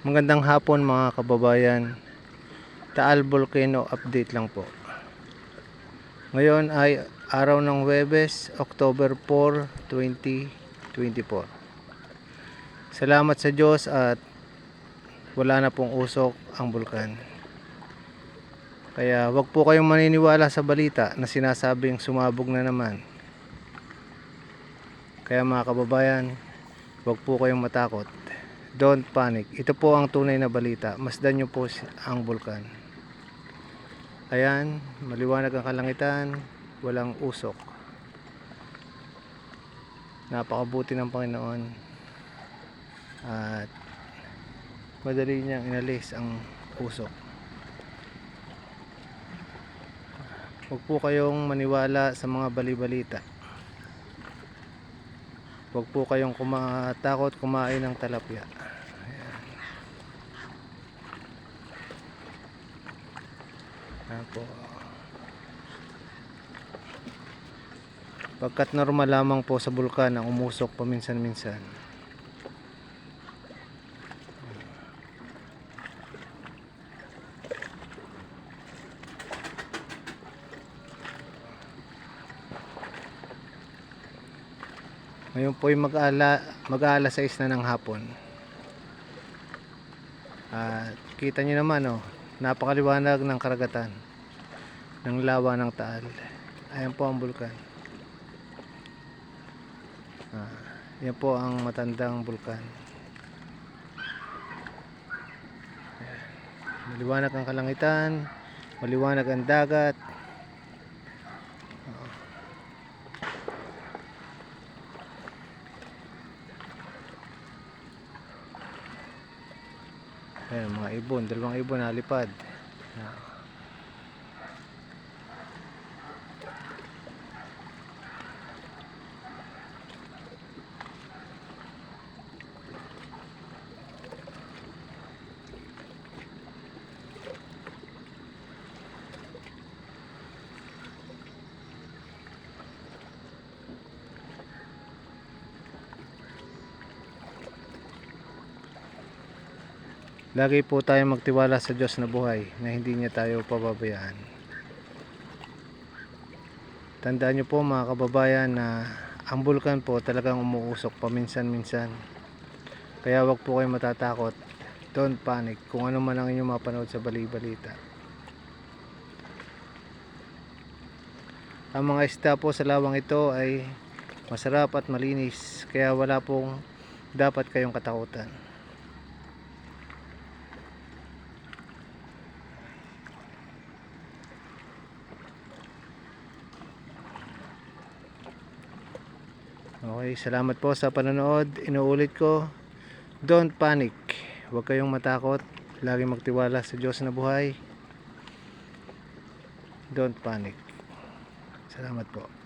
Magandang hapon mga kababayan. Taal Volcano update lang po. Ngayon ay araw ng Huwebes, October 4, 2024. Salamat sa Diyos at wala na pong usok ang bulkan. Kaya wag po kayong maniniwala sa balita na sinasabing sumabog na naman. Kaya mga kababayan, wag po kayong matakot. Don't panic. Ito po ang tunay na balita. Masdan nyo po ang bulkan. Ayan, maliwanag ang kalangitan, walang usok. Napakabuti ng Panginoon. At madali niyang inalis ang usok. Huwag po kayong maniwala sa mga bali-balita. Huwag po kayong takot kumain ng talapya. Ayan po. Pagkat normal lamang po sa bulkan ang umusok paminsan-minsan. Ngayon po ay mag-aala 6 na ng hapon. At kita nyo naman, napakaliwanag ng karagatan ng lawa ng Taal. Ayan po ang bulkan. Yan po ang matandang bulkan. Maliwanag ang kalangitan, maliwanag ang dagat. Ayan, mga ibon, dalawang ibon nalipad. Lagi po tayong magtiwala sa Diyos na buhay, na hindi niya tayo pababayaan. Tandaan niyo po mga kababayan na ang bulkan po talagang umuusok paminsan-minsan. Kaya wag po kayong matatakot. Don't panic kung ano man ang inyong mapanood sa bali-balita. Ang mga isda po sa lawang ito ay masarap at malinis, kaya wala pong dapat kayong katakutan. Okay, salamat po sa panonood. Inuulit ko, don't panic. Huwag kayong matakot. Lagi magtiwala sa Diyos na buhay. Don't panic. Salamat po.